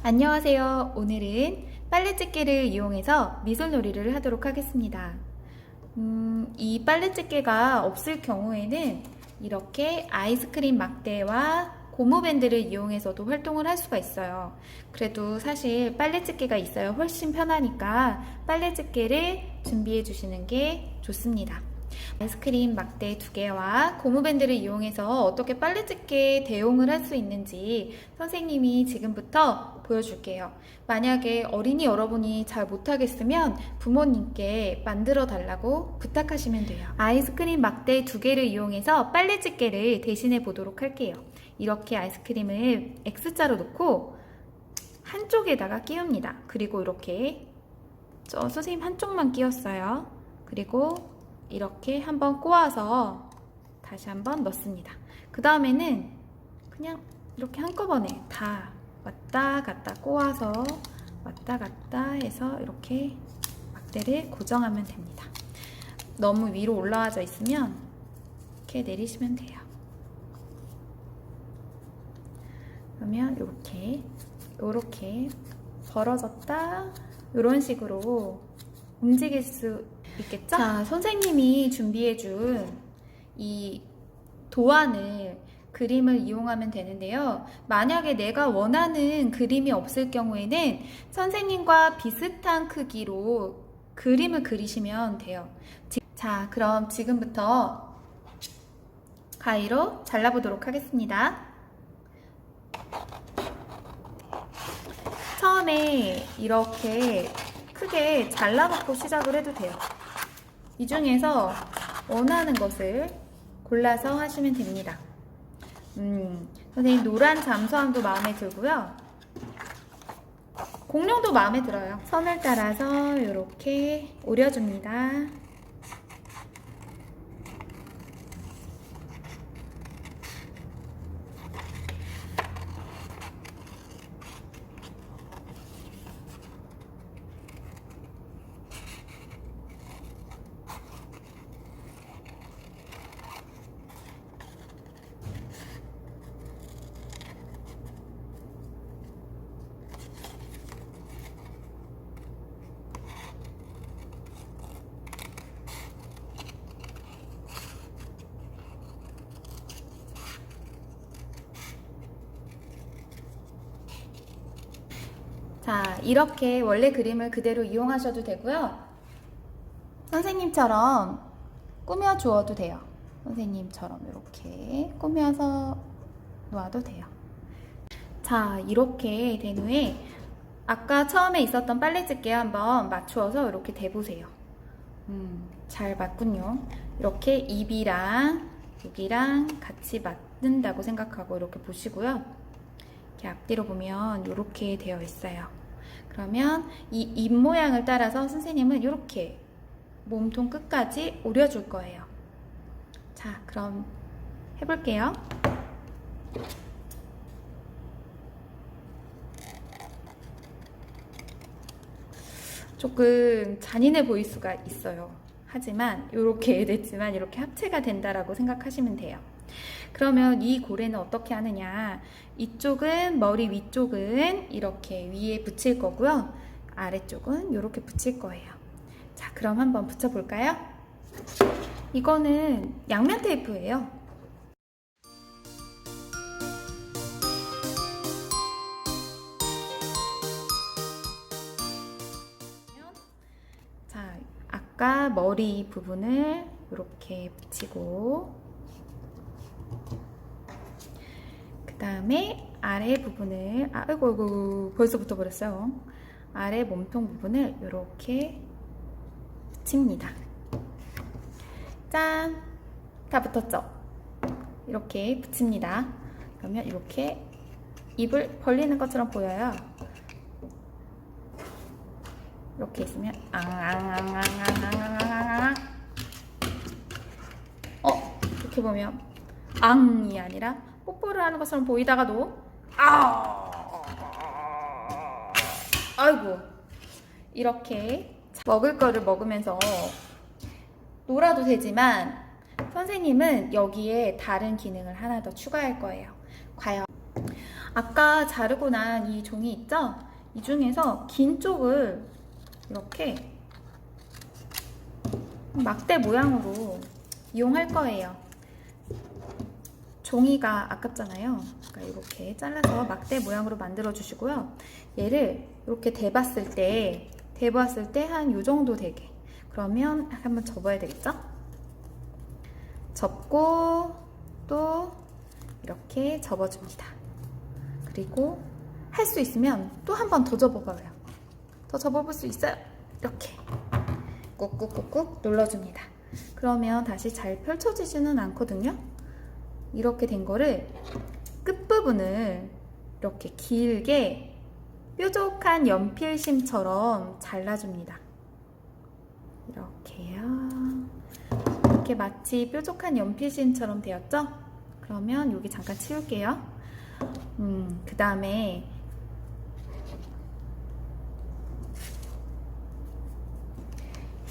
안녕하세요. 오늘은 빨래집게를 이용해서 미술놀이를 하도록 하겠습니다. 이 빨래집게가 없을 경우에는 이렇게 아이스크림 막대와 고무밴드를 이용해서도 활동을 할 수가 있어요. 그래도 사실 빨래집게가 있어야 훨씬 편하니까 빨래집게를 준비해 주시는 게 좋습니다. 아이스크림 막대 2개와 고무밴드를 이용해서 어떻게 빨래집게 대용을 할 수 있는지 선생님이 지금부터 보여줄게요. 만약에 어린이 여러분이 잘 못하겠으면 부모님께 만들어 달라고 부탁하시면 돼요. 아이스크림 막대 2개를 이용해서 빨래집게를 대신해 보도록 할게요. 이렇게 아이스크림을 X자로 놓고 한쪽에다가 끼웁니다. 그리고 이렇게 선생님 한쪽만 끼웠어요. 그리고 이렇게 한번 꼬아서 다시 한번 넣습니다. 그 다음에는 그냥 이렇게 한꺼번에 다 왔다 갔다 꼬아서 왔다 갔다 해서 이렇게 막대를 고정하면 됩니다. 너무 위로 올라와져 있으면 이렇게 내리시면 돼요. 그러면 이렇게 벌어졌다 이런 식으로 움직일 수 있겠죠? 자, 선생님이 준비해준 이 도안을 그림을 이용하면 되는데요. 만약에 내가 원하는 그림이 없을 경우에는 선생님과 비슷한 크기로 그림을 그리시면 돼요. 자, 그럼 지금부터 가위로 잘라보도록 하겠습니다. 처음에 이렇게 크게 잘라놓고 시작을 해도 돼요. 이 중에서 원하는 것을 골라서 하시면 됩니다. 선생님 노란 잠수함도 마음에 들고요. 공룡도 마음에 들어요. 선을 따라서 이렇게 오려줍니다. 자, 이렇게 원래 그림을 그대로 이용하셔도 되고요. 선생님처럼 꾸며 주어도 돼요. 선생님처럼 이렇게 꾸며서 놓아도 돼요. 자, 이렇게 된 후에 아까 처음에 있었던 빨래집게 한번 맞추어서 이렇게 대보세요. 잘 맞군요. 이렇게 입이랑 여기랑 같이 맞는다고 생각하고 이렇게 보시고요. 이렇게 앞뒤로 보면 이렇게 되어 있어요. 그러면 이 입 모양을 따라서 선생님은 이렇게 몸통 끝까지 오려줄 거예요. 자, 그럼 해볼게요. 조금 잔인해 보일 수가 있어요. 하지만 이렇게 됐지만 이렇게 합체가 된다라고 생각하시면 돼요. 그러면 이 고래는 어떻게 하느냐, 이쪽은 머리 위쪽은 이렇게 위에 붙일 거고요, 아래쪽은 이렇게 붙일 거예요. 자, 그럼 한번 붙여볼까요? 이거는 양면 테이프예요. 자, 아까 머리 부분을 이렇게 붙이고 그 다음에 아래 부분을 아이고 벌써 붙어버렸어요. 아래 몸통 부분을 이렇게 붙입니다. 짠! 다 붙었죠? 이렇게 붙입니다. 그러면 이렇게 입을 벌리는 것처럼 보여요. 이렇게 있으면 이렇게 보면 앙이 아니라 뽀뽀를 하는 것처럼 보이다가도 아이고, 이렇게 먹을 거를 먹으면서 놀아도 되지만 선생님은 여기에 다른 기능을 하나 더 추가할 거예요. 과연 아까 자르고 난 이 종이 있죠? 이 중에서 긴 쪽을 이렇게 막대 모양으로 이용할 거예요. 종이가 아깝잖아요. 그러니까 이렇게 잘라서 막대 모양으로 만들어 주시고요. 얘를 이렇게 대봤을 때 한 요 정도 되게, 그러면 한번 접어야 되겠죠? 접고 또 이렇게 접어줍니다. 그리고 할 수 있으면 또 한 번 더 접어봐요. 더 접어볼 수 있어요. 이렇게 꾹꾹꾹꾹 눌러줍니다. 그러면 다시 잘 펼쳐지지는 않거든요. 이렇게 된 거를 끝부분을 이렇게 길게 뾰족한 연필심처럼 잘라줍니다. 이렇게요. 이렇게 마치 뾰족한 연필심처럼 되었죠? 그러면 여기 잠깐 치울게요. 그 다음에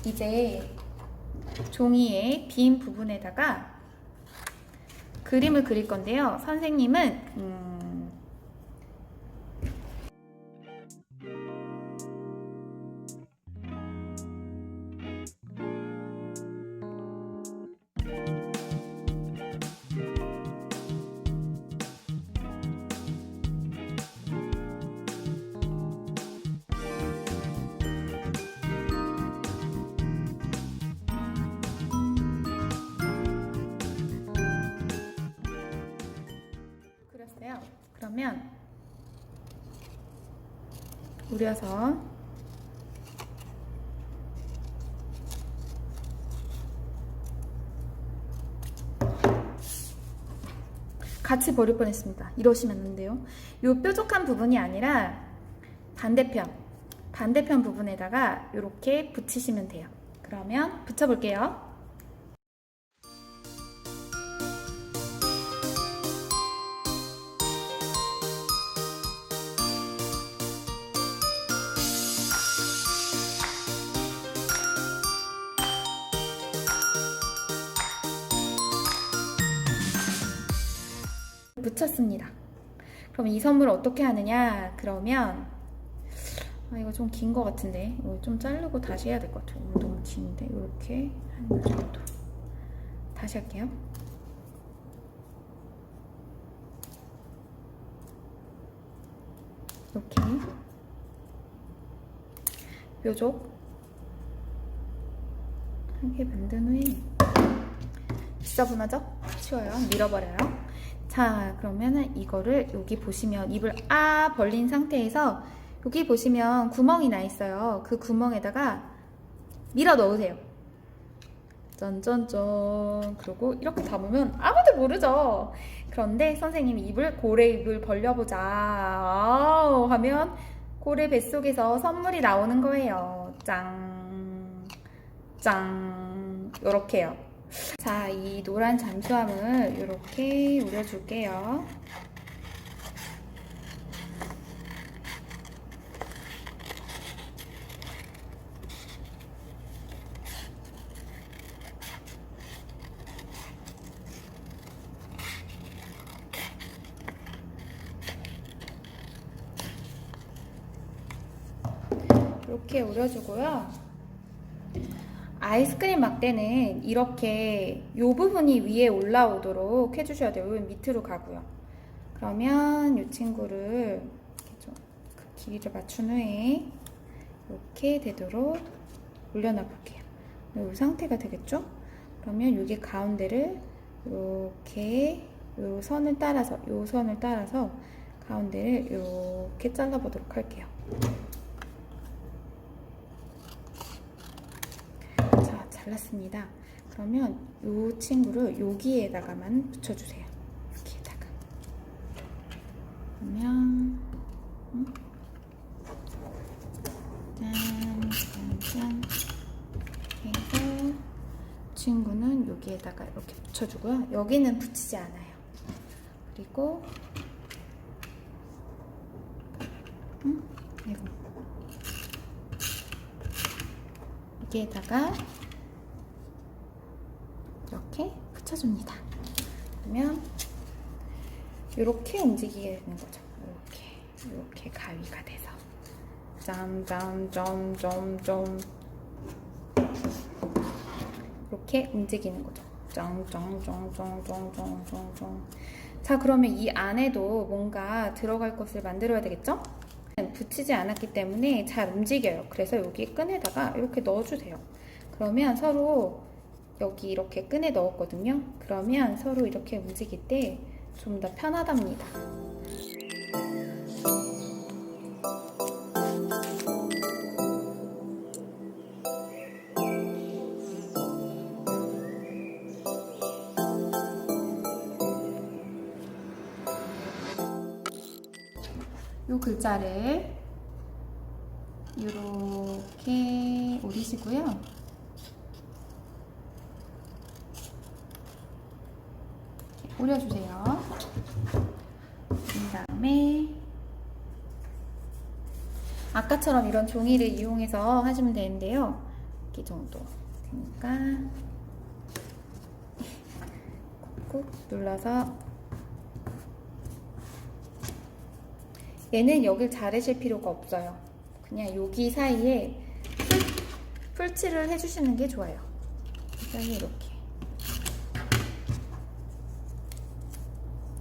이제 종이의 빈 부분에다가 그림을 그릴 건데요. 선생님은 그렸어요. 그러면 우려서 같이 버릴 뻔했습니다. 이러시면 안 돼요. 이 뾰족한 부분이 아니라 반대편 부분에다가 이렇게 붙이시면 돼요. 그러면 붙여볼게요. 붙였습니다. 그럼 이 선물 어떻게 하느냐? 그러면 이거 좀 긴 것 같은데 이거 좀 자르고 다시 해야 될 것 같아요. 이거 너무 긴데 이렇게 한 정도 다시 할게요. 이렇게 뾰족 하게 만든 후에 지저분하죠? 치워요. 밀어버려요. 자, 그러면은 이거를 여기 보시면 입을 벌린 상태에서 여기 보시면 구멍이 나 있어요. 그 구멍에다가 밀어 넣으세요. 짠짠짠. 그리고 이렇게 담으면 아무도 모르죠. 그런데 선생님이 고래 입을 벌려보자 하면 고래 뱃속에서 선물이 나오는 거예요. 짱, 짱. 요렇게요. 자, 이 노란 잠수함을 이렇게 우려줄게요. 이렇게 우려주고요. 아이스크림 막대는 이렇게 이 부분이 위에 올라오도록 해주셔야 돼요. 이 밑으로 가고요. 그러면 이 친구를 좀 그 길이를 맞춘 후에 이렇게 되도록 올려놔 볼게요. 이 상태가 되겠죠? 그러면 여기 가운데를 이렇게 이 선을 따라서 가운데를 이렇게 잘라보도록 할게요. 잘랐습니다. 그러면 이 친구를 여기에다가만 붙여주세요. 여기에다가. 그러면 짠짠짠 해서 친구는 여기에다가 이렇게 붙여주고요. 여기는 붙이지 않아요. 그리고 여기에다가 이렇게 붙여줍니다. 그러면 이렇게 움직이게 되는 거죠. 이렇게 가위가 돼서 점점점점점 이렇게 움직이는 거죠. 쩡쩡쩡쩡쩡쩡쩡. 자, 그러면 이 안에도 뭔가 들어갈 것을 만들어야 되겠죠? 붙이지 않았기 때문에 잘 움직여요. 그래서 여기 끈에다가 이렇게 넣어주세요. 그러면 서로 여기 이렇게 끈에 넣었거든요. 그러면 서로 이렇게 움직일 때 좀 더 편하답니다. 요 글자를 이렇게 오리시고요. 오려주세요. 그 다음에 아까처럼 이런 종이를 이용해서 하시면 되는데요. 이 정도 되니까 꾹꾹 눌러서, 얘는 여길 자르실 필요가 없어요. 그냥 여기 사이에 풀칠을 해주시는 게 좋아요. 사이에 이렇게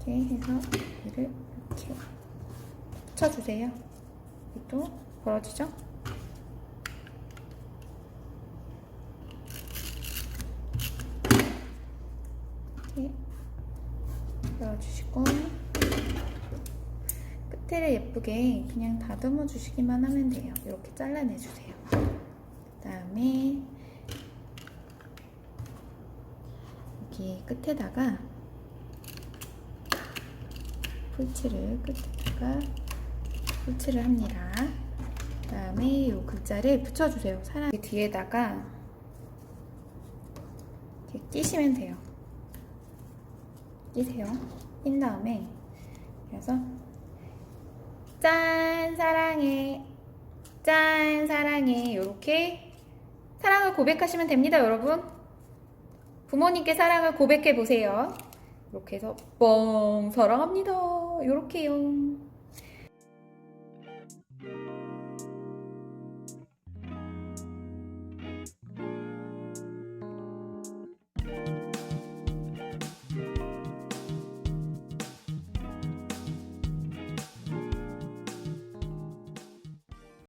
해서 얘를 이렇게 붙여주세요. 또 벌어지죠? 이렇게 넣어주시고 끝에를 예쁘게 그냥 다듬어 주시기만 하면 돼요. 이렇게 잘라내주세요. 그 다음에 여기 끝에다가 끝에다가 풀칠을 합니다. 그 다음에 이 글자를 붙여주세요. 사람 뒤에다가 이렇게 끼시면 돼요. 끼세요. 낀 다음에 그래서 짠 사랑해, 짠 사랑해, 이렇게 사랑을 고백하시면 됩니다. 여러분, 부모님께 사랑을 고백해 보세요. 이렇게 해서 뻥 사랑합니다, 이렇게요.